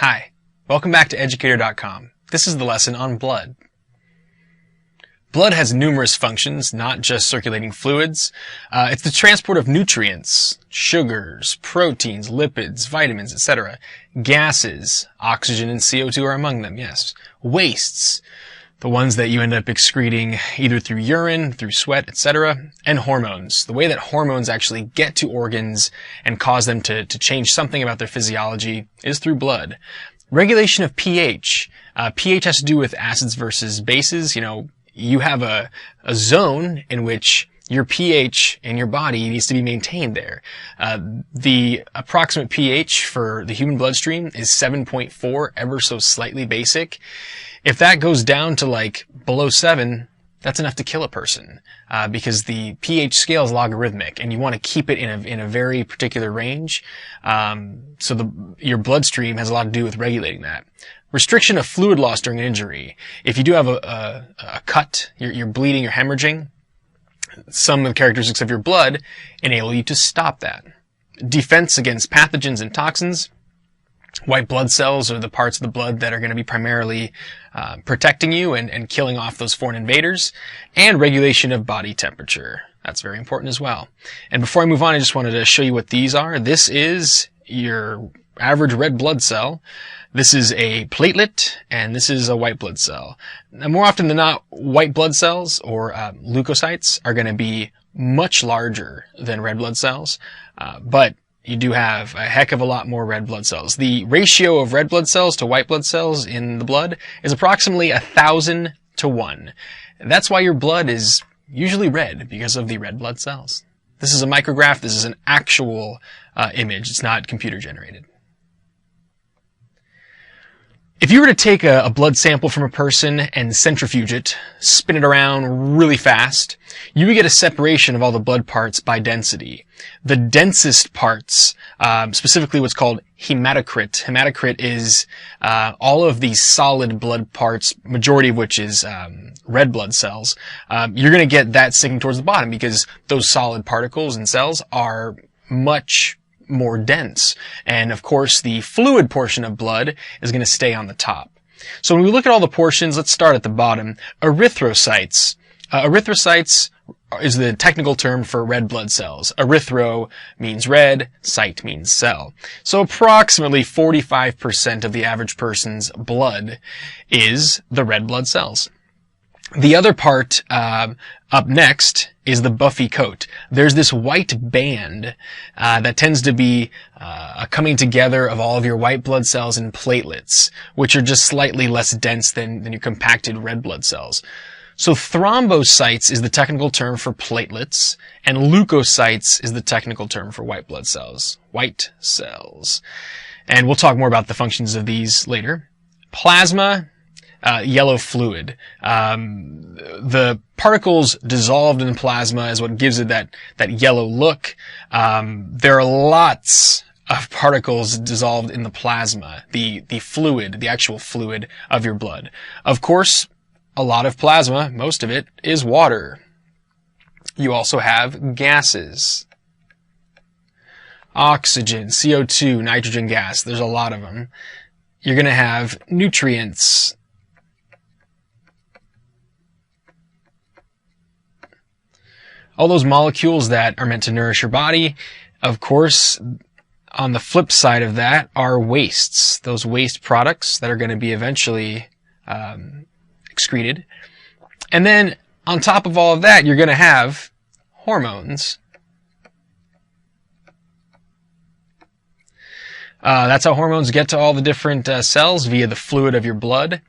Hi, welcome back to Educator.com. This is the lesson on blood. Blood has numerous functions, not just circulating fluids. It's the transport of nutrients, sugars, proteins, lipids, vitamins, etc. Gases, oxygen and CO2 are among them, yes. Wastes, the ones that you end up excreting either through urine, through sweat, etc. And hormones, the way that hormones actually get to organs and cause them to change something about their physiology is through blood. Regulation of pH. pH has to do with acids versus bases. You have a zone in which your pH in your body needs to be maintained there. The approximate pH for the human bloodstream is 7.4, ever so slightly basic. If that goes down to below 7, that's enough to kill a person, because the pH scale is logarithmic and you want to keep it in a very particular range. So your bloodstream has a lot to do with regulating that. Restriction of fluid loss during an injury. If you do have a cut, you're bleeding, you're hemorrhaging, some of the characteristics of your blood enable you to stop that. Defense against pathogens and toxins. White blood cells are the parts of the blood that are going to be primarily protecting you and killing off those foreign invaders. And regulation of body temperature. That's very important as well. And before I move on, I just wanted to show you what these are. This is your average red blood cell. This is a platelet, and this is a white blood cell. Now, more often than not, white blood cells, or leukocytes, are going to be much larger than red blood cells, but you do have a heck of a lot more red blood cells. The ratio of red blood cells to white blood cells in the blood is approximately 1,000 to 1. That's why your blood is usually red, because of the red blood cells. This is a micrograph. This is an actual image. It's not computer generated. If you were to take a blood sample from a person and centrifuge it, spin it around really fast, you would get a separation of all the blood parts by density. The densest parts, specifically what's called hematocrit. Hematocrit is all of the solid blood parts, majority of which is red blood cells. You're going to get that sticking towards the bottom because those solid particles and cells are much more dense. And of course, the fluid portion of blood is going to stay on the top. So when we look at all the portions, let's start at the bottom. Erythrocytes. Erythrocytes is the technical term for red blood cells. Erythro means red, cyte means cell. So approximately 45% of the average person's blood is the red blood cells. The other part up next is the buffy coat. There's this white band that tends to be a coming together of all of your white blood cells and platelets, which are just slightly less dense than your compacted red blood cells. So thrombocytes is the technical term for platelets, and leukocytes is the technical term for white blood cells. White cells. And we'll talk more about the functions of these later. Plasma. Yellow fluid. The particles dissolved in the plasma is what gives it that yellow look. There are lots of particles dissolved in the plasma, the fluid, the actual fluid of your blood. Of course, a lot of plasma, most of it, is water. You also have gases. Oxygen, CO2, nitrogen gas. There's a lot of them. You're going to have nutrients. All those molecules that are meant to nourish your body. Of course, on the flip side of that are wastes. Those waste products that are going to be eventually excreted. And then on top of all of that, you're going to have hormones. That's how hormones get to all the different cells via the fluid of your blood.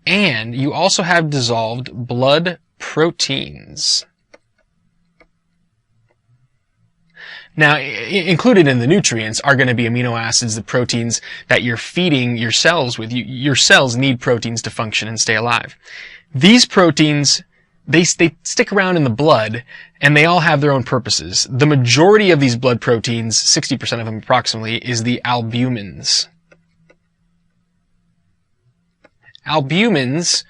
And you also have dissolved blood proteins. Now, included in the nutrients are going to be amino acids, the proteins that you're feeding your cells with. Your cells need proteins to function and stay alive. These proteins, they stick around in the blood, and they all have their own purposes. The majority of these blood proteins, 60% of them approximately, is the albumins. Albumins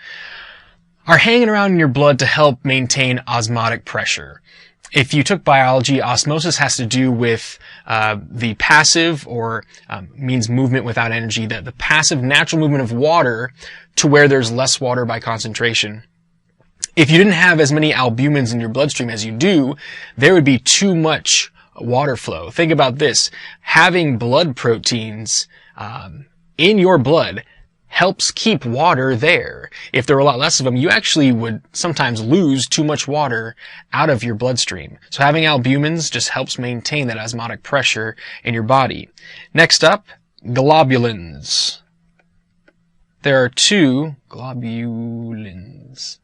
are hanging around in your blood to help maintain osmotic pressure. If you took biology, osmosis has to do with the passive, or means movement without energy, the passive natural movement of water to where there's less water by concentration. If you didn't have as many albumins in your bloodstream as you do, there would be too much water flow. Think about this. Having blood proteins in your blood helps keep water there. If there were a lot less of them, you actually would sometimes lose too much water out of your bloodstream. So having albumins just helps maintain that osmotic pressure in your body. Next up, globulins. There are two globulins.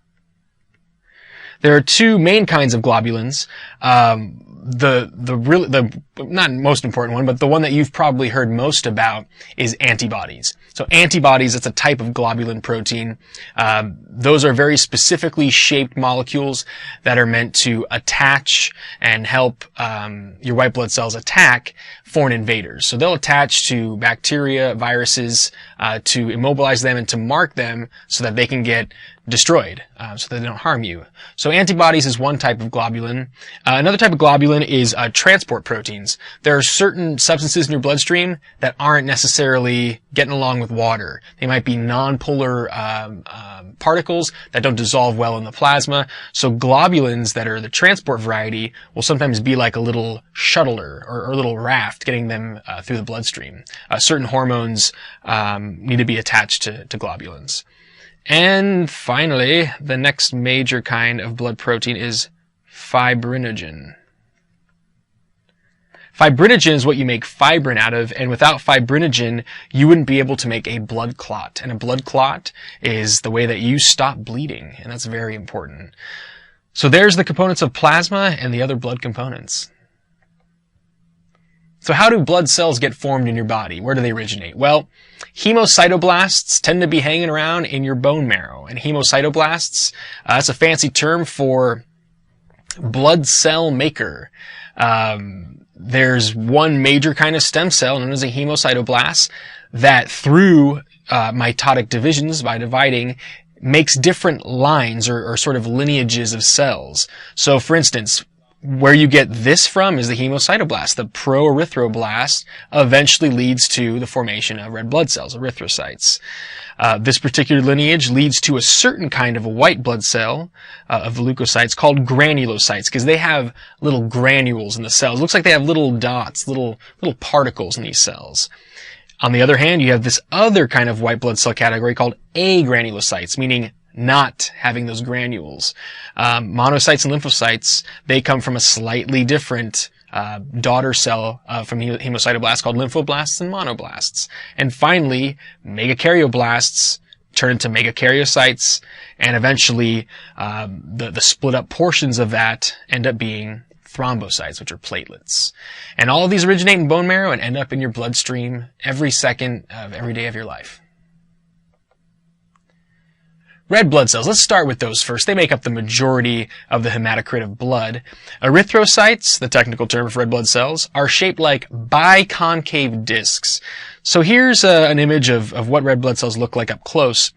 There are two main kinds of globulins. The not most important one, but the one that you've probably heard most about is antibodies. So antibodies, it's a type of globulin protein. Those are very specifically shaped molecules that are meant to attach and help your white blood cells attack foreign invaders. So they'll attach to bacteria, viruses, to immobilize them and to mark them so that they can get destroyed, so that they don't harm you. So antibodies is one type of globulin. Another type of globulin is transport proteins. There are certain substances in your bloodstream that aren't necessarily getting along with water. They might be non-polar particles that don't dissolve well in the plasma. So globulins that are the transport variety will sometimes be like a little shuttler or a little raft getting them through the bloodstream. Certain hormones need to be attached to globulins. And finally, the next major kind of blood protein is fibrinogen. Fibrinogen is what you make fibrin out of, and without fibrinogen, you wouldn't be able to make a blood clot. And a blood clot is the way that you stop bleeding, and that's very important. So there's the components of plasma and the other blood components. So how do blood cells get formed in your body? Where do they originate? Well, hemocytoblasts tend to be hanging around in your bone marrow. And hemocytoblasts, that's a fancy term for blood cell maker. There's one major kind of stem cell known as a hemocytoblast that through mitotic divisions, by dividing, makes different lines or sort of lineages of cells. So for instance, where you get this from is the hemocytoblast. The proerythroblast eventually leads to the formation of red blood cells, erythrocytes. This particular lineage leads to a certain kind of a white blood cell of the leukocytes called granulocytes, because they have little granules in the cells. It looks like they have little dots, little particles in these cells. On the other hand, you have this other kind of white blood cell category called agranulocytes, meaning not having those granules. Monocytes and lymphocytes, they come from a slightly different daughter cell from hemocytoblasts called lymphoblasts and monoblasts. And finally, megakaryoplasts turn into megakaryocytes, and eventually the split up portions of that end up being thrombocytes, which are platelets. And all of these originate in bone marrow and end up in your bloodstream every second of every day of your life. Red blood cells, let's start with those first. They make up the majority of the hematocrit of blood. Erythrocytes, the technical term for red blood cells, are shaped like biconcave discs. So here's an image of what red blood cells look like up close.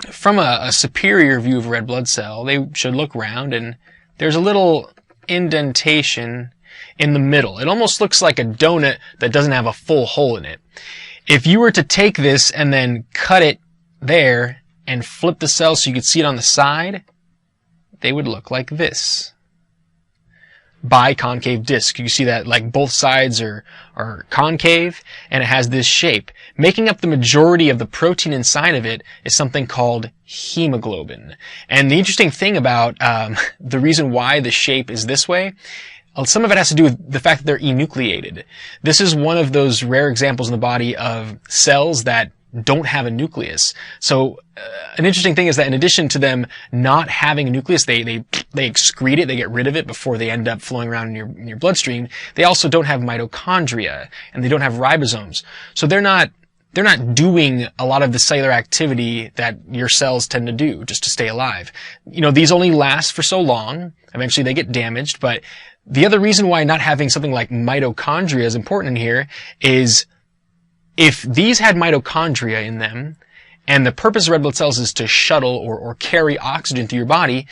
From a superior view of a red blood cell, they should look round, and there's a little indentation in the middle. It almost looks like a donut that doesn't have a full hole in it. If you were to take this and then cut it there and flip the cells so you could see it on the side, they would look like this. Biconcave disc. You see that like both sides are concave, and it has this shape. Making up the majority of the protein inside of it is something called hemoglobin. And the interesting thing about the reason why the shape is this way, some of it has to do with the fact that they're enucleated. This is one of those rare examples in the body of cells that don't have a nucleus. So an interesting thing is that in addition to them not having a nucleus, they excrete it, they get rid of it before they end up flowing around in your bloodstream. They also don't have mitochondria, and they don't have ribosomes. So they're not doing a lot of the cellular activity that your cells tend to do just to stay alive. You know, these only last for so long. Eventually they get damaged, but the other reason why not having something like mitochondria is important in here is if these had mitochondria in them, and the purpose of red blood cells is to shuttle or carry oxygen through your body,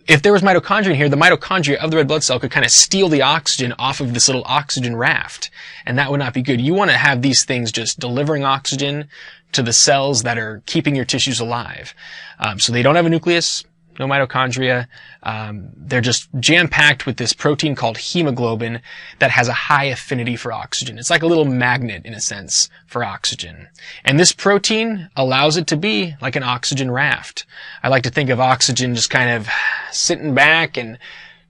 if there was mitochondria in here, the mitochondria of the red blood cell could kind of steal the oxygen off of this little oxygen raft, and that would not be good. You want to have these things just delivering oxygen to the cells that are keeping your tissues alive. So they don't have a nucleus, no mitochondria. They're just jam-packed with this protein called hemoglobin that has a high affinity for oxygen. It's like a little magnet, in a sense, for oxygen. And this protein allows it to be like an oxygen raft. I like to think of oxygen just kind of sitting back and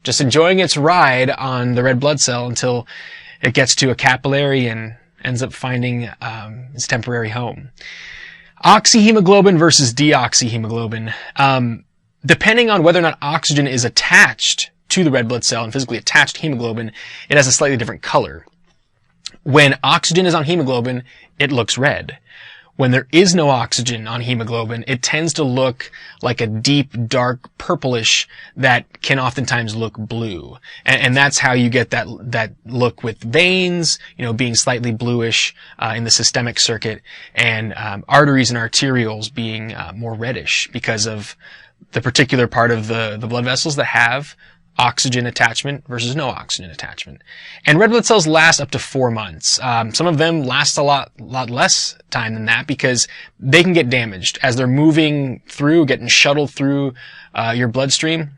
just enjoying its ride on the red blood cell until it gets to a capillary and ends up finding its temporary home. Oxyhemoglobin versus deoxyhemoglobin. Depending on whether or not oxygen is attached to the red blood cell and physically attached to hemoglobin, it has a slightly different color. When oxygen is on hemoglobin, it looks red. When there is no oxygen on hemoglobin, it tends to look like a deep, dark purplish that can oftentimes look blue. And that's how you get that look with veins, being slightly bluish in the systemic circuit, and arteries and arterioles being more reddish because of the particular part of the blood vessels that have oxygen attachment versus no oxygen attachment. And red blood cells last up to 4 months. Some of them last a lot less time than that because they can get damaged as they're moving through, getting shuttled through your bloodstream.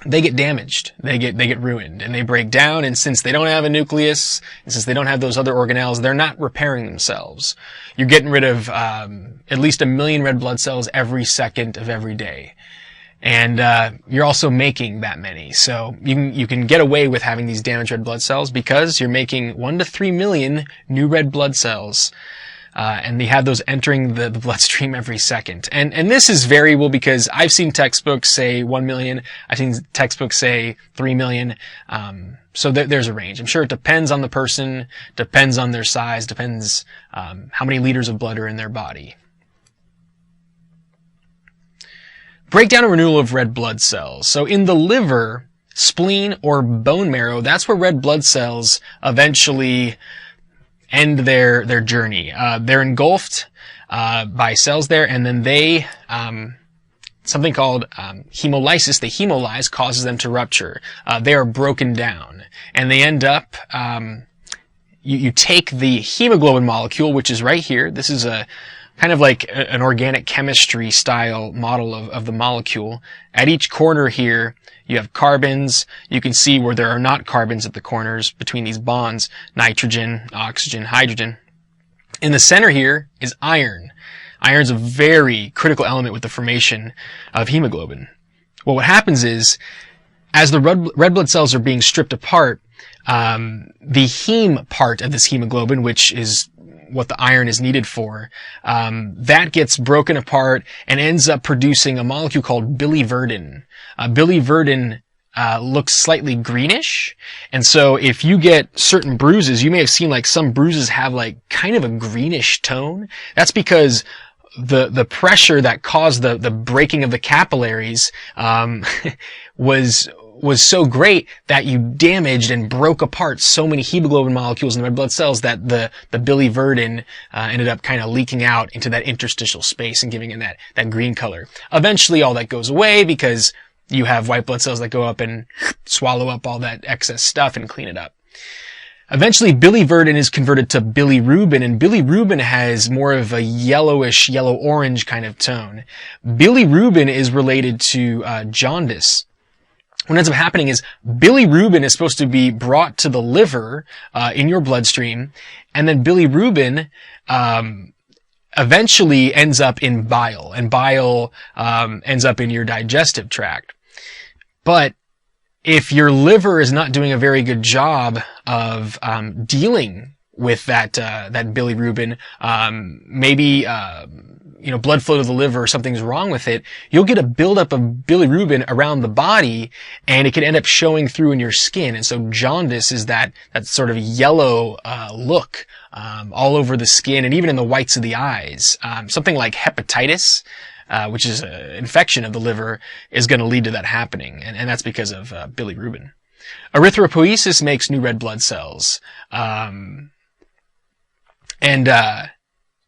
They get damaged. They get ruined and they break down. And since they don't have a nucleus, and since they don't have those other organelles, they're not repairing themselves. You're getting rid of at least 1 million red blood cells every second of every day. And you're also making that many. So you can get away with having these damaged red blood cells because you're making 1 to 3 million new red blood cells. And they have those entering the bloodstream every second. And this is variable because I've seen textbooks say 1 million. I've seen textbooks say 3 million. So there's a range. I'm sure it depends on the person, depends on their size, depends how many liters of blood are in their body. Breakdown and renewal of red blood cells. So in the liver, spleen, or bone marrow, that's where red blood cells eventually end their journey. They're engulfed by cells there, and then they something called hemolysis. They hemolyze, causes them to rupture. They are broken down, and they end up. You take the hemoglobin molecule, which is right here. This is a kind of like an organic chemistry style model of the molecule. At each corner here, you have carbons. You can see where there are not carbons at the corners between these bonds: nitrogen, oxygen, hydrogen. In the center here is iron. Iron is a very critical element with the formation of hemoglobin. Well, what happens is, as the red blood cells are being stripped apart, the heme part of this hemoglobin, which is what the iron is needed for, that gets broken apart and ends up producing a molecule called biliverdin. Biliverdin looks slightly greenish, and so if you get certain bruises, you may have seen like some bruises have like kind of a greenish tone. That's because the pressure that caused the breaking of the capillaries was so great that you damaged and broke apart so many hemoglobin molecules in the red blood cells that the biliverdin ended up kind of leaking out into that interstitial space and giving it that green color. Eventually all that goes away because you have white blood cells that go up and swallow up all that excess stuff and clean it up. Eventually biliverdin is converted to bilirubin, and bilirubin has more of a yellowish, yellow-orange kind of tone. Bilirubin is related to jaundice. What ends up happening is bilirubin is supposed to be brought to the liver in your bloodstream, and then bilirubin eventually ends up in bile, and bile ends up in your digestive tract. But if your liver is not doing a very good job of dealing with that bilirubin, maybe blood flow to the liver or something's wrong with it, you'll get a buildup of bilirubin around the body, and it can end up showing through in your skin. And so jaundice is that sort of yellow look all over the skin and even in the whites of the eyes. Something like hepatitis, which is an infection of the liver, is going to lead to that happening, and that's because of bilirubin. Erythropoiesis makes new red blood cells, and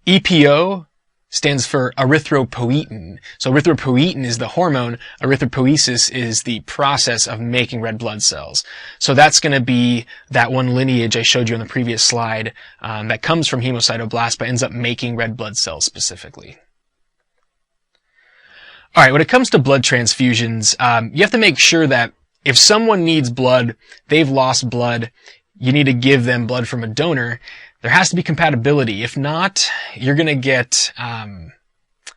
EPO stands for erythropoietin. So erythropoietin is the hormone. Erythropoiesis is the process of making red blood cells. So that's going to be that one lineage I showed you on the previous slide that comes from hemocytoblast but ends up making red blood cells specifically. All right, when it comes to blood transfusions, you have to make sure that if someone needs blood, they've lost blood, you need to give them blood from a donor, there has to be compatibility. If not, you're going to get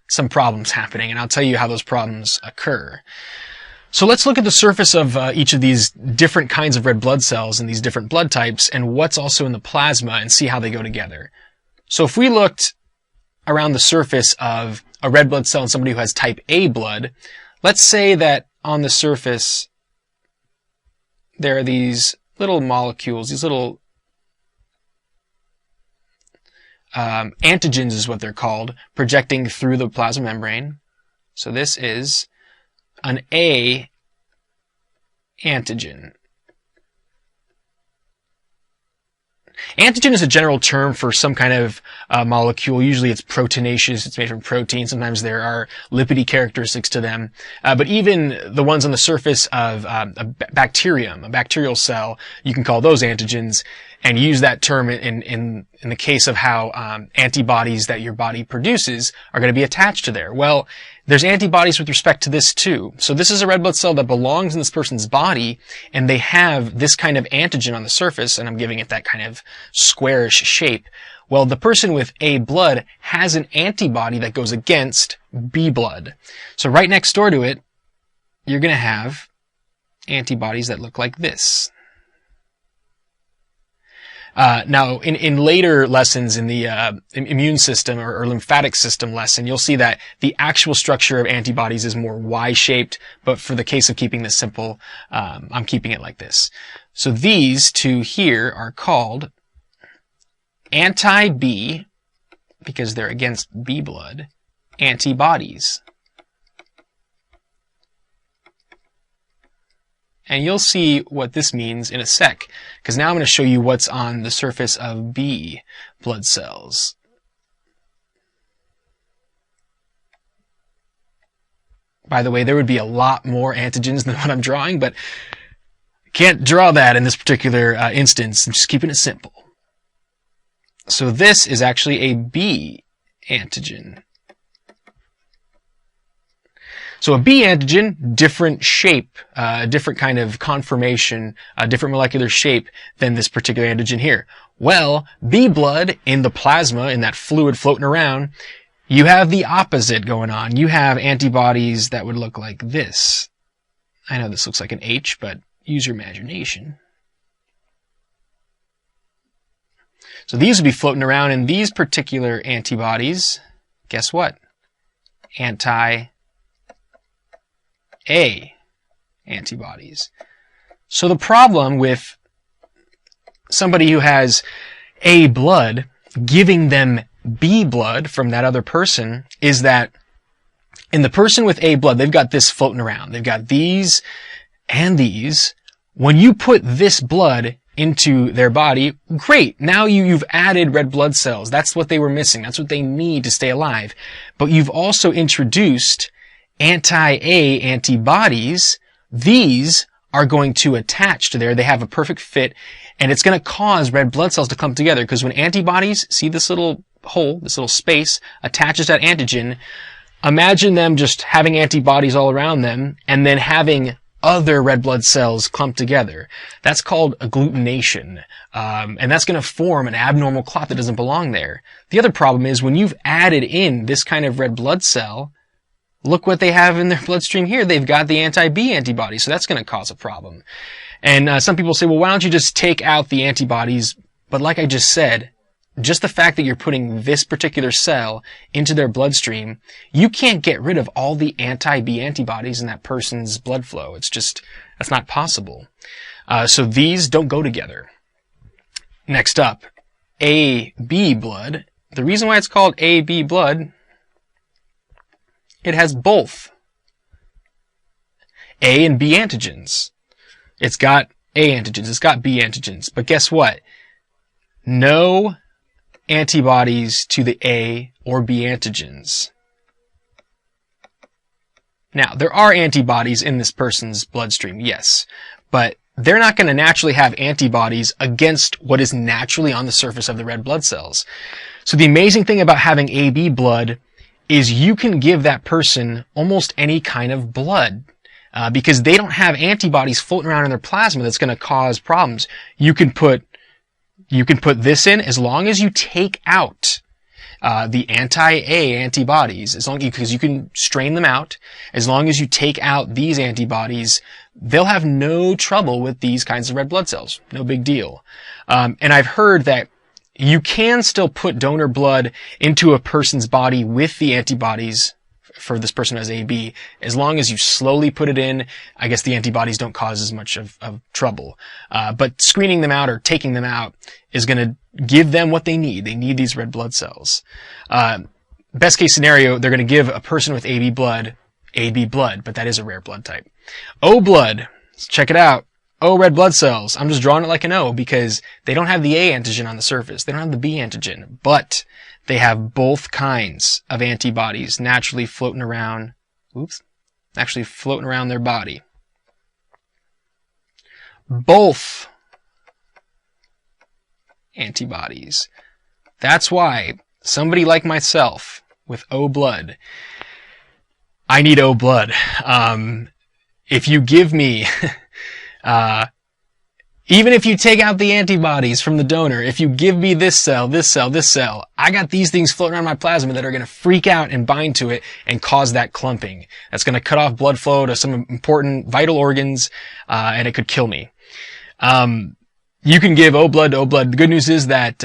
some problems happening, and I'll tell you how those problems occur. So let's look at the surface of each of these different kinds of red blood cells and these different blood types and what's also in the plasma and see how they go together. So if we looked around the surface of a red blood cell in somebody who has type A blood, let's say that on the surface there are these little molecules, these little antigens is what they're called, projecting through the plasma membrane. So this is an A antigen. Antigen is a general term for some kind of molecule. Usually it's proteinaceous, it's made from protein. Sometimes there are lipidy characteristics to them. But even the ones on the surface of a bacterium, a bacterial cell, you can call those antigens and use that term in the case of how antibodies that your body produces are going to be attached to there. Well, there's antibodies with respect to this too. So this is a red blood cell that belongs in this person's body, and they have this kind of antigen on the surface, and I'm giving it that kind of squarish shape. Well, the person with A blood has an antibody that goes against B blood. So right next door to it, you're going to have antibodies that look like this. Now, in later lessons in the immune system or lymphatic system lesson, you'll see that the actual structure of antibodies is more Y-shaped, but for the case of keeping this simple, I'm keeping it like this. So these two here are called anti-B, because they're against B blood, antibodies. And you'll see what this means in a sec, because now I'm going to show you what's on the surface of B blood cells. By the way, there would be a lot more antigens than what I'm drawing, but can't draw that in this particular instance. I'm just keeping it simple. So this is actually a B antigen. So a B antigen, different shape, different kind of conformation, different molecular shape than this particular antigen here. Well, B blood in the plasma, in that fluid floating around, you have the opposite going on. You have antibodies that would look like this. I know this looks like an H, but use your imagination. So these would be floating around, and these particular antibodies, guess what? Anti-A antibodies. So the problem with somebody who has A blood giving them B blood from that other person is that in the person with A blood, they've got this floating around. They've got these and these. When you put this blood into their body, great. Now you've added red blood cells. That's what they were missing. That's what they need to stay alive. But you've also introduced anti-A antibodies. These are going to attach to there. They have a perfect fit, and it's going to cause red blood cells to clump together, because when antibodies see this little hole, this little space, attaches that antigen, imagine them just having antibodies all around them and then having other red blood cells clump together. That's called agglutination, and that's going to form an abnormal clot that doesn't belong there. The other problem is when you've added in this kind of red blood cell, look what they have in their bloodstream here. They've got the anti-B antibody, so that's going to cause a problem. And some people say, well, why don't you just take out the antibodies? But like I just said, just the fact that you're putting this particular cell into their bloodstream, you can't get rid of all the anti-B antibodies in that person's blood flow. It's just, that's not possible. So these don't go together. Next up, AB blood. The reason why it's called AB blood, it has both A and B antigens. It's got A antigens, it's got B antigens. But guess what? No antibodies to the A or B antigens. Now, there are antibodies in this person's bloodstream, yes, but they're not going to naturally have antibodies against what is naturally on the surface of the red blood cells. So the amazing thing about having AB blood is you can give that person almost any kind of blood. Because they don't have antibodies floating around in their plasma that's going to cause problems. You can put this in as long as you take out the anti-A antibodies, because you can strain them out. As long as you take out these antibodies, they'll have no trouble with these kinds of red blood cells. No big deal. And I've heard that you can still put donor blood into a person's body with the antibodies for this person who has AB, as long as you slowly put it in. I guess the antibodies don't cause as much of trouble. But screening them out or taking them out is going to give them what they need. They need these red blood cells. Best case scenario, they're going to give a person with AB blood, but that is a rare blood type. O blood, let's check it out. O red blood cells. I'm just drawing it like an O because they don't have the A antigen on the surface. They don't have the B antigen, but they have both kinds of antibodies naturally floating around, actually floating around their body. Both antibodies. That's why somebody like myself with O blood, I need O blood. If you give me, even if you take out the antibodies from the donor, if you give me this cell, I got these things floating around my plasma that are going to freak out and bind to it and cause that clumping. That's going to cut off blood flow to some important vital organs, and it could kill me. You can give O blood to O blood. The good news is that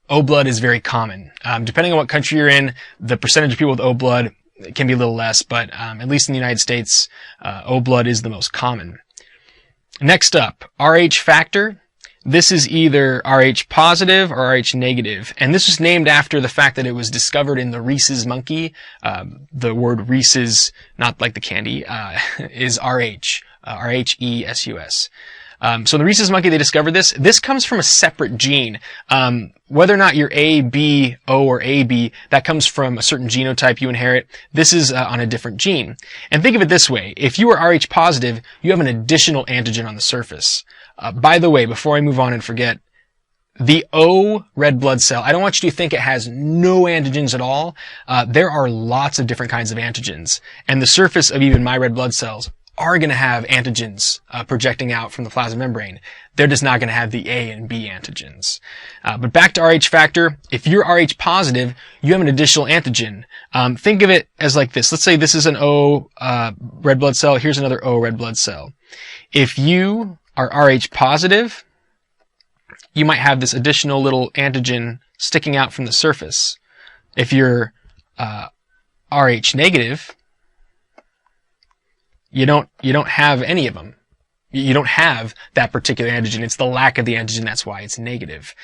O blood is very common. Depending on what country you're in, the percentage of people with O blood can be a little less, but at least in the United States, O blood is the most common. Next up, Rh factor. This is either Rh positive or Rh negative, and this was named after the fact that it was discovered in the rhesus monkey. The word rhesus, not like the candy, is Rh, R-H-E-S-U-S. So the rhesus monkey, they discovered this. This comes from a separate gene. Whether or not you're A, B, O, or AB, that comes from a certain genotype you inherit. This is on a different gene. And think of it this way. If you are Rh positive, you have an additional antigen on the surface. By the way, before I move on and forget, the O red blood cell, I don't want you to think it has no antigens at all. There are lots of different kinds of antigens. And the surface of even my red blood cells are going to have antigens projecting out from the plasma membrane. They're just not going to have the A and B antigens. But back to Rh factor, if you're Rh positive, you have an additional antigen. Think of it as like this. Let's say this is an O red blood cell. Here's another O red blood cell. If you are Rh positive, you might have this additional little antigen sticking out from the surface. If you're Rh negative, you don't have any of them. You don't have that particular antigen. It's the lack of the antigen. That's why it's negative.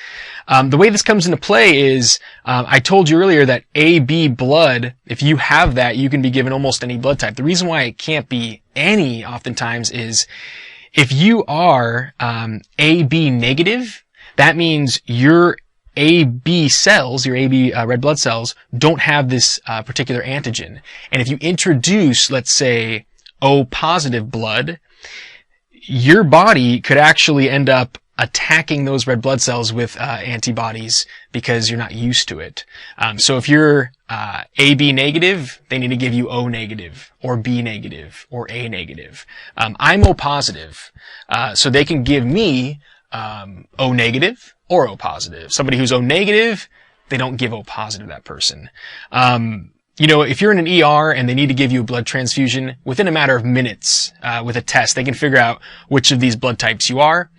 The way this comes into play is, I told you earlier that AB blood, if you have that, you can be given almost any blood type. The reason why it can't be any oftentimes is if you are AB negative, that means your AB cells, your AB red blood cells, don't have this particular antigen. And if you introduce, let's say, O positive blood, your body could actually end up attacking those red blood cells with antibodies because you're not used to it. So if you're AB negative, they need to give you O negative or B negative or A negative. I'm O positive, so they can give me O negative or O positive. Somebody who's O negative, they don't give O positive to that person. You know, if you're in an ER and they need to give you a blood transfusion, within a matter of minutes, with a test, they can figure out which of these blood types you are.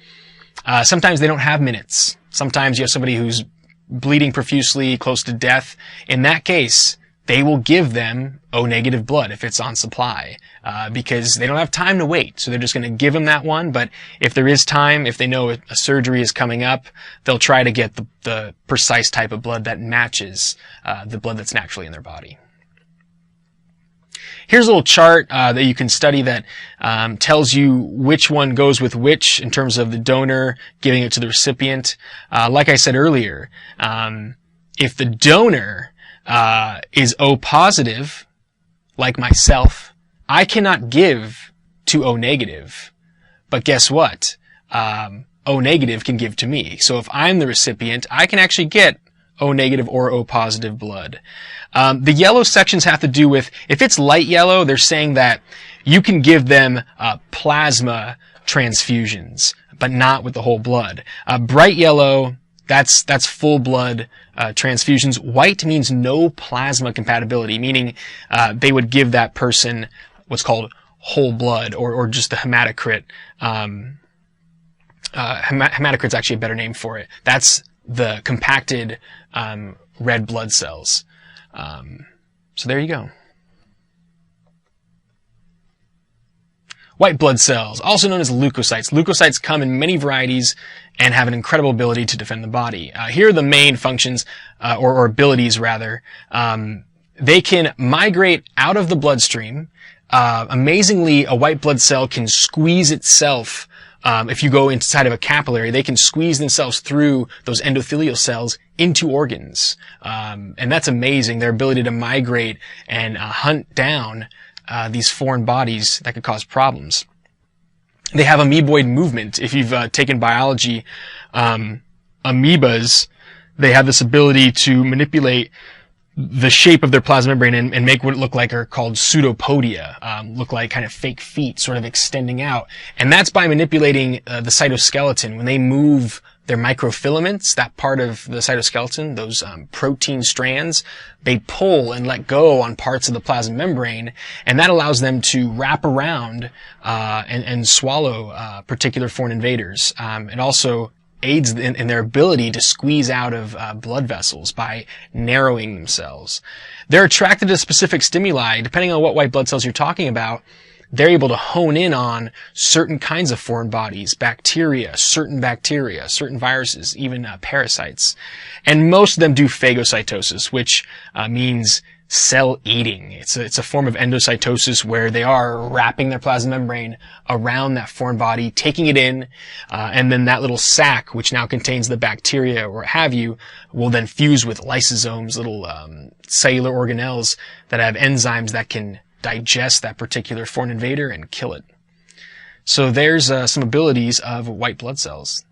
Sometimes they don't have minutes. Sometimes you have somebody who's bleeding profusely, close to death. In that case, they will give them O negative blood if it's on supply, because they don't have time to wait. So they're just going to give them that one. But if there is time, if they know a surgery is coming up, they'll try to get the precise type of blood that matches the blood that's naturally in their body. Here's a little chart that you can study that tells you which one goes with which in terms of the donor giving it to the recipient. Like I said earlier, if the donor is O positive, like myself, I cannot give to O negative. But guess what? O negative can give to me. So if I'm the recipient, I can actually get O negative or O positive blood. The yellow sections have to do with, if it's light yellow, they're saying that you can give them plasma transfusions, but not with the whole blood. Bright yellow, that's full blood transfusions. White means no plasma compatibility, meaning they would give that person what's called whole blood or just the hematocrit. Hematocrit's actually a better name for it. That's the compacted red blood cells. So there you go. White blood cells, also known as leukocytes. Leukocytes come in many varieties and have an incredible ability to defend the body. Here are the main functions, or abilities rather. They can migrate out of the bloodstream. Amazingly, a white blood cell can squeeze itself. If you go inside of a capillary, they can squeeze themselves through those endothelial cells into organs. And that's amazing, their ability to migrate and hunt down these foreign bodies that could cause problems. They have amoeboid movement. If you've taken biology, amoebas, they have this ability to manipulate the shape of their plasma membrane and make what it look like are called pseudopodia, look like kind of fake feet sort of extending out. And that's by manipulating the cytoskeleton. When they move their microfilaments, that part of the cytoskeleton, those protein strands, they pull and let go on parts of the plasma membrane, and that allows them to wrap around and swallow particular foreign invaders. It also aids in their ability to squeeze out of blood vessels by narrowing themselves. They're attracted to specific stimuli. Depending on what white blood cells you're talking about, they're able to hone in on certain kinds of foreign bodies, bacteria, certain viruses, even parasites. And most of them do phagocytosis, which means cell eating. It's a form of endocytosis where they are wrapping their plasma membrane around that foreign body, taking it in, and then that little sac, which now contains the bacteria or what have you, will then fuse with lysosomes, little cellular organelles that have enzymes that can digest that particular foreign invader and kill it. So there's some abilities of white blood cells.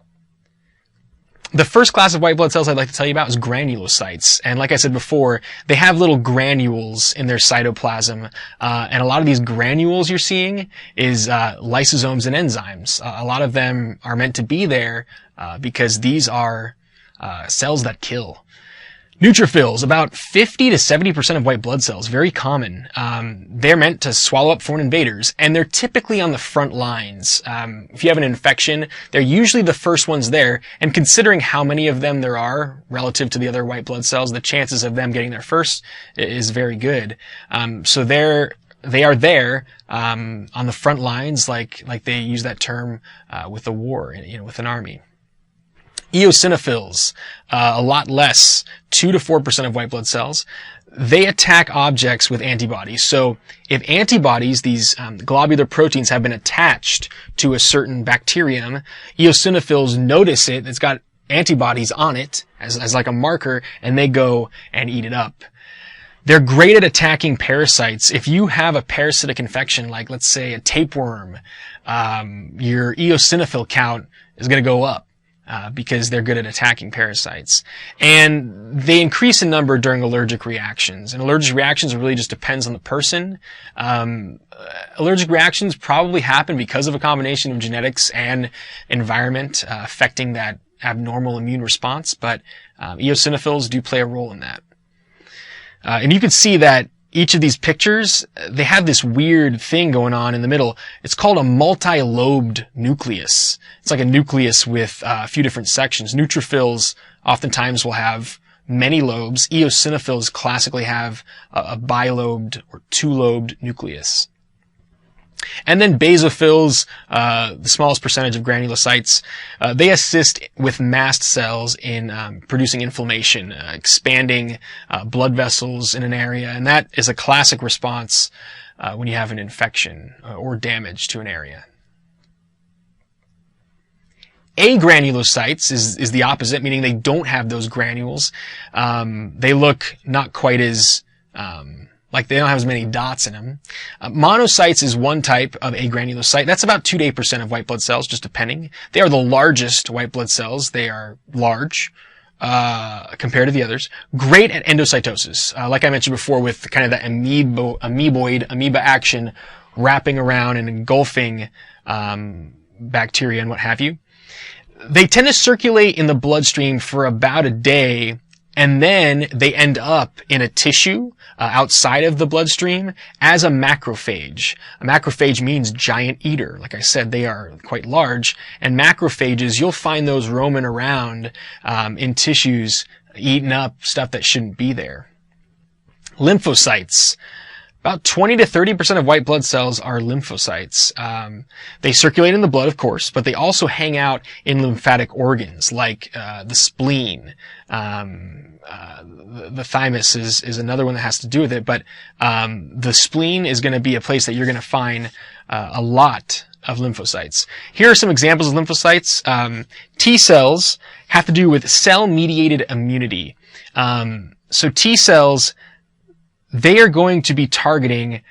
The first class of white blood cells I'd like to tell you about is granulocytes. And like I said before, they have little granules in their cytoplasm. And a lot of these granules you're seeing is lysosomes and enzymes. A lot of them are meant to be there because these are cells that kill. Neutrophils, about 50 to 70% of white blood cells, very common. They're meant to swallow up foreign invaders, and they're typically on the front lines. If you have an infection, they're usually the first ones there, and considering how many of them there are relative to the other white blood cells, the chances of them getting there first is very good. So they are there on the front lines, like they use that term with the war, with an army. Eosinophils, a lot less, 2 to 4% of white blood cells. They attack objects with antibodies. So if antibodies, these globular proteins, have been attached to a certain bacterium, eosinophils notice it. It's got antibodies on it as like a marker, and they go and eat it up. They're great at attacking parasites. If you have a parasitic infection, like let's say a tapeworm, your eosinophil count is going to go up. Because they're good at attacking parasites. And they increase in number during allergic reactions. And allergic reactions really just depends on the person. Allergic reactions probably happen because of a combination of genetics and environment affecting that abnormal immune response, but eosinophils do play a role in that. And you can see that each of these pictures, they have this weird thing going on in the middle. It's called a multi-lobed nucleus. It's like a nucleus with a few different sections. Neutrophils oftentimes will have many lobes. Eosinophils classically have a bilobed or two-lobed nucleus. And then basophils, the smallest percentage of granulocytes, they assist with mast cells in producing inflammation, expanding blood vessels in an area, and that is a classic response when you have an infection or damage to an area. Agranulocytes is the opposite, meaning they don't have those granules. They look not quite as like they don't have as many dots in them. Monocytes is one type of agranulocyte. That's about 2 to 8% of white blood cells, just depending. They are the largest white blood cells. They are large compared to the others. Great at endocytosis. Like I mentioned before, with kind of that amoeba action wrapping around and engulfing bacteria and what have you. They tend to circulate in the bloodstream for about a day, and then they end up in a tissue outside of the bloodstream as a macrophage. A macrophage means giant eater. Like I said, they are quite large, and macrophages, you'll find those roaming around in tissues, eating up stuff that shouldn't be there. Lymphocytes. About 20 to 30% of white blood cells are lymphocytes. They circulate in the blood, of course, but they also hang out in lymphatic organs like the spleen. The thymus is another one that has to do with it, but the spleen is going to be a place that you're going to find a lot of lymphocytes. Here are some examples of lymphocytes. T cells have to do with cell-mediated immunity. So T cells, they are going to be targeting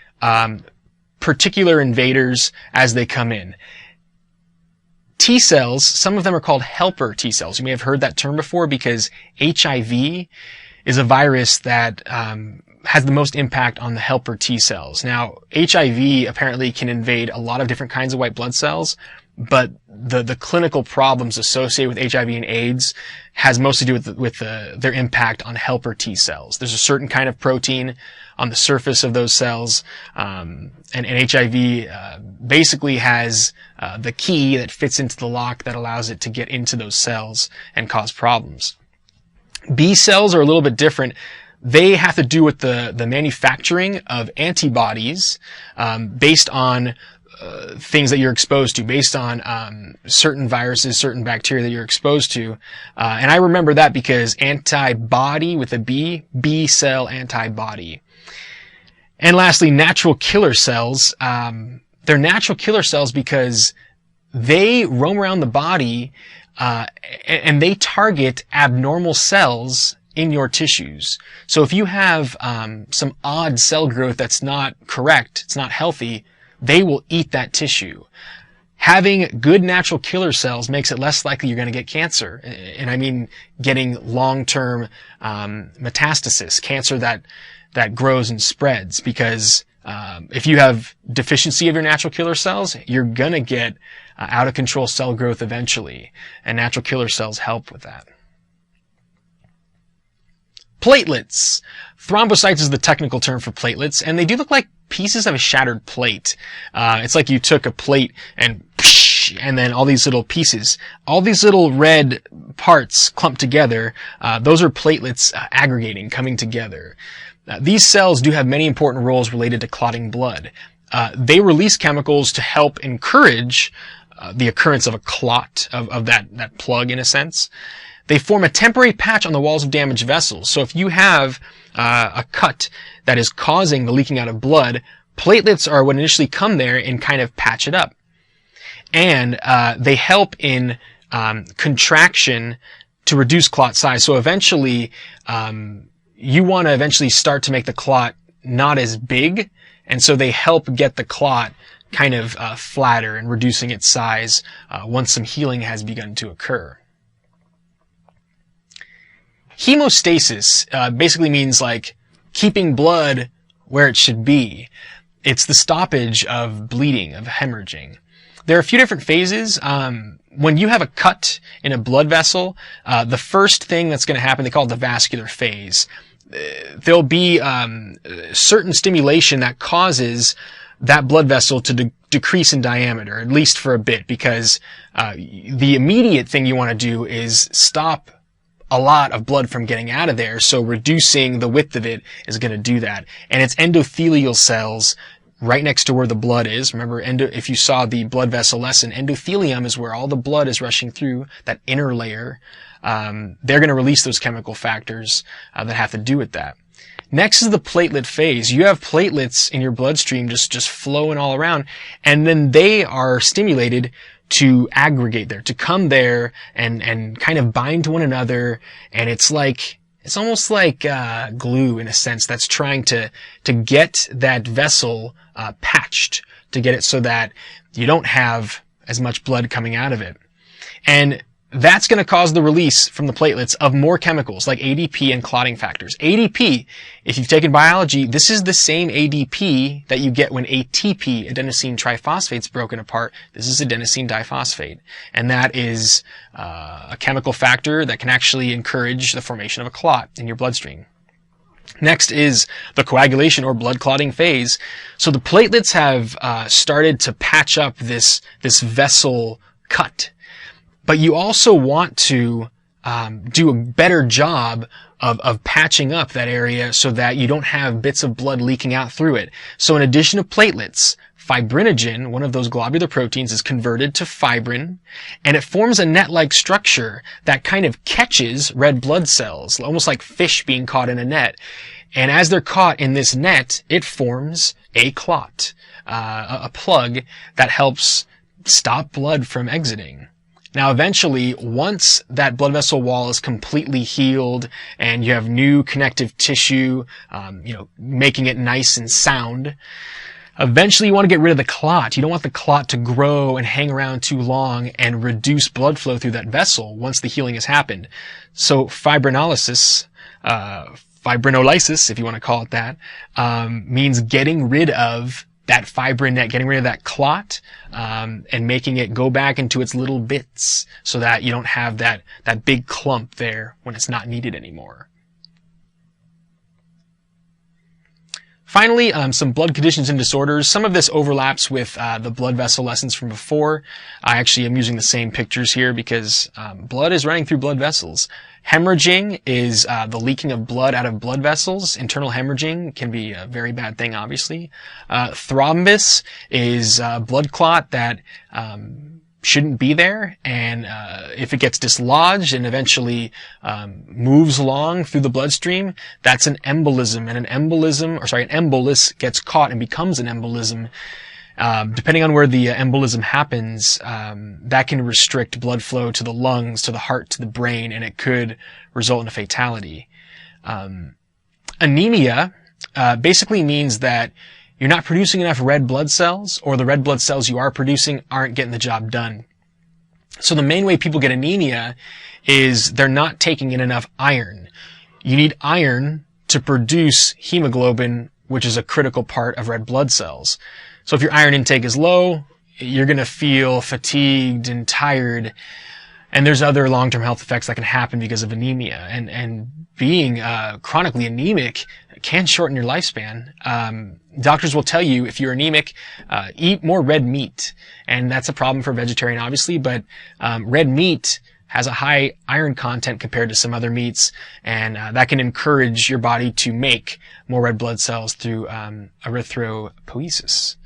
particular invaders as they come in. T cells, some of them are called helper T cells. You may have heard that term before because HIV is a virus that has the most impact on the helper T cells. Now, HIV apparently can invade a lot of different kinds of white blood cells, but the clinical problems associated with HIV and AIDS has mostly to do with their impact on helper T cells. There's a certain kind of protein on the surface of those cells, and HIV basically has the key that fits into the lock that allows it to get into those cells and cause problems. B cells are a little bit different. They have to do with the manufacturing of antibodies based on things that you're exposed to, based on certain viruses, certain bacteria that you're exposed to. And I remember that because antibody with a B cell antibody. And lastly, natural killer cells. They're natural killer cells because they roam around the body and they target abnormal cells in your tissues. So if you have some odd cell growth that's not correct, it's not healthy, they will eat that tissue. Having good natural killer cells makes it less likely you're going to get cancer. And I mean getting long-term metastasis, cancer that grows and spreads, because if you have deficiency of your natural killer cells, you're going to get out of control cell growth eventually, and natural killer cells help with that. Platelets. Thrombocytes is the technical term for platelets, and they do look like pieces of a shattered plate. It's like you took a plate and then all these little pieces, all these little red parts clumped together, those are platelets aggregating, coming together. These cells do have many important roles related to clotting blood. They release chemicals to help encourage the occurrence of a clot, of that plug in a sense. They form a temporary patch on the walls of damaged vessels. So if you have a cut that is causing the leaking out of blood, platelets are what initially come there and kind of patch it up. And they help in contraction to reduce clot size. So eventually, you want to eventually start to make the clot not as big, and so they help get the clot kind of flatter and reducing its size once some healing has begun to occur. Hemostasis basically means like keeping blood where it should be. It's the stoppage of bleeding, of hemorrhaging. There are a few different phases. When you have a cut in a blood vessel, the first thing that's going to happen, they call it the vascular phase. There'll be certain stimulation that causes that blood vessel to decrease in diameter, at least for a bit, because the immediate thing you want to do is stop a lot of blood from getting out of there, so reducing the width of it is going to do that. And it's endothelial cells right next to where the blood is. Remember, if you saw the blood vessel lesson, endothelium is where all the blood is rushing through, that inner layer. They're going to release those chemical factors that have to do with that. Next is the platelet phase. You have platelets in your bloodstream just flowing all around, and then they are stimulated to aggregate there, to come there and kind of bind to one another, and it's almost like glue in a sense that's trying to get that vessel patched, to get it so that you don't have as much blood coming out of it. And that's going to cause the release from the platelets of more chemicals like ADP and clotting factors. ADP, if you've taken biology, this is the same ADP that you get when ATP, adenosine triphosphate, is broken apart. This is adenosine diphosphate. And that is a chemical factor that can actually encourage the formation of a clot in your bloodstream. Next is the coagulation or blood clotting phase. So the platelets have started to patch up this vessel cut. But you also want to do a better job of patching up that area so that you don't have bits of blood leaking out through it. So in addition to platelets, fibrinogen, one of those globular proteins, is converted to fibrin, and it forms a net-like structure that kind of catches red blood cells, almost like fish being caught in a net. And as they're caught in this net, it forms a clot, a plug that helps stop blood from exiting. Now, eventually, once that blood vessel wall is completely healed and you have new connective tissue, making it nice and sound, eventually you want to get rid of the clot. You don't want the clot to grow and hang around too long and reduce blood flow through that vessel once the healing has happened. So fibrinolysis, if you want to call it that, means getting rid of that fibrin net, getting rid of that clot, and making it go back into its little bits so that you don't have that big clump there when it's not needed anymore. Finally, some blood conditions and disorders. Some of this overlaps with the blood vessel lessons from before. I actually am using the same pictures here because blood is running through blood vessels. Hemorrhaging is the leaking of blood out of blood vessels. Internal hemorrhaging can be a very bad thing, obviously. Thrombus is a blood clot that shouldn't be there, and if it gets dislodged and eventually moves along through the bloodstream, that's an embolism. And an embolus gets caught and becomes an embolism. Depending on where the embolism happens, that can restrict blood flow to the lungs, to the heart, to the brain, and it could result in a fatality. Anemia basically means that you're not producing enough red blood cells, or the red blood cells you are producing aren't getting the job done. So the main way people get anemia is they're not taking in enough iron. You need iron to produce hemoglobin, which is a critical part of red blood cells. So if your iron intake is low, you're going to feel fatigued and tired. And there's other long-term health effects that can happen because of anemia. And being chronically anemic can shorten your lifespan. Doctors will tell you if you're anemic, eat more red meat. And that's a problem for a vegetarian, obviously, but red meat has a high iron content compared to some other meats, and that can encourage your body to make more red blood cells through erythropoiesis.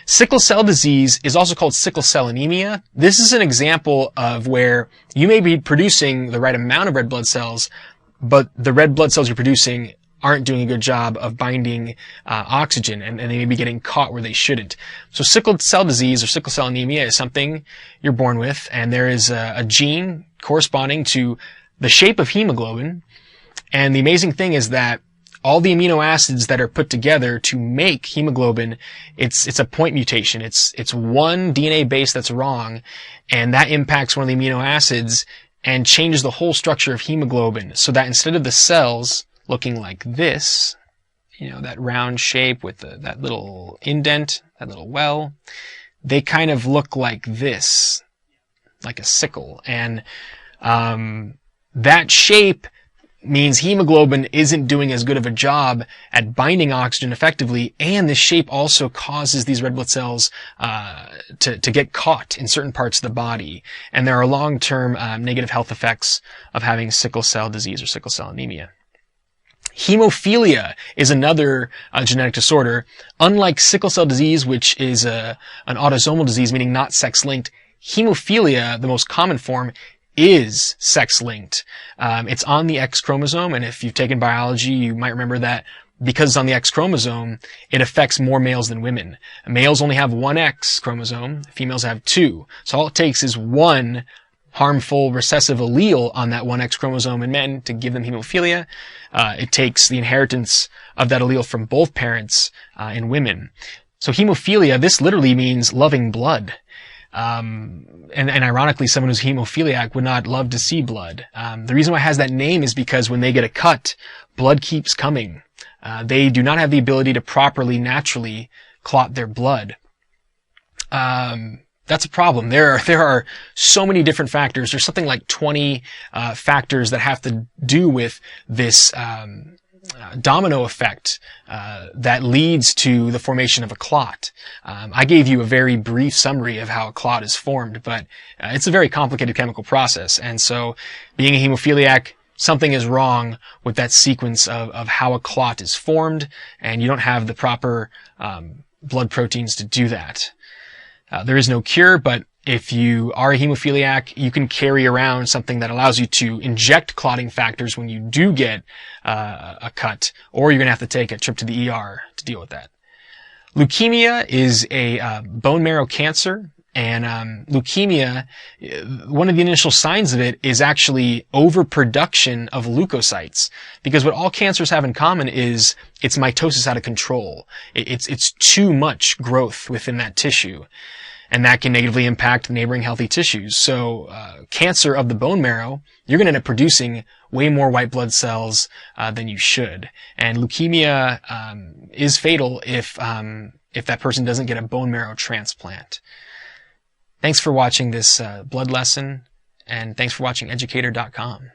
Sickle cell disease is also called sickle cell anemia. This is an example of where you may be producing the right amount of red blood cells, but the red blood cells you're producing aren't doing a good job of binding oxygen, and they may be getting caught where they shouldn't. So sickle cell disease or sickle cell anemia is something you're born with, and there is a gene corresponding to the shape of hemoglobin. And the amazing thing is that all the amino acids that are put together to make hemoglobin, it's a point mutation. It's one DNA base that's wrong, and that impacts one of the amino acids and changes the whole structure of hemoglobin, so that instead of the cells looking like this, that round shape with that little indent, that little well, they kind of look like this, like a sickle. And that shape means hemoglobin isn't doing as good of a job at binding oxygen effectively, and this shape also causes these red blood cells to get caught in certain parts of the body. And there are long-term negative health effects of having sickle cell disease or sickle cell anemia. Hemophilia is another genetic disorder. Unlike sickle cell disease, which is an autosomal disease, meaning not sex-linked, hemophilia, the most common form, is sex-linked. It's on the X chromosome, and if you've taken biology, you might remember that because it's on the X chromosome, it affects more males than women. Males only have one X chromosome, females have two. So all it takes is one harmful recessive allele on that one X chromosome in men to give them hemophilia. It takes the inheritance of that allele from both parents in women. So hemophilia, this literally means loving blood. And ironically, someone who's hemophiliac would not love to see blood. The reason why it has that name is because when they get a cut, blood keeps coming. They do not have the ability to properly, naturally clot their blood. That's a problem. There are so many different factors. There's something like 20 factors that have to do with this domino effect that leads to the formation of a clot. I gave you a very brief summary of how a clot is formed, but it's a very complicated chemical process. And so, being a hemophiliac, something is wrong with that sequence of how a clot is formed, and you don't have the proper blood proteins to do that. There is no cure, but if you are a hemophiliac, you can carry around something that allows you to inject clotting factors when you do get a cut, or you're going to have to take a trip to the ER to deal with that. Leukemia is a bone marrow cancer, and leukemia, one of the initial signs of it is actually overproduction of leukocytes, because what all cancers have in common is it's mitosis out of control. It's too much growth within that tissue, and that can negatively impact the neighboring healthy tissues. So cancer of the bone marrow, you're going to end up producing way more white blood cells than you should, and leukemia is fatal if that person doesn't get a bone marrow transplant. Thanks for watching this blood lesson, and thanks for watching Educator.com.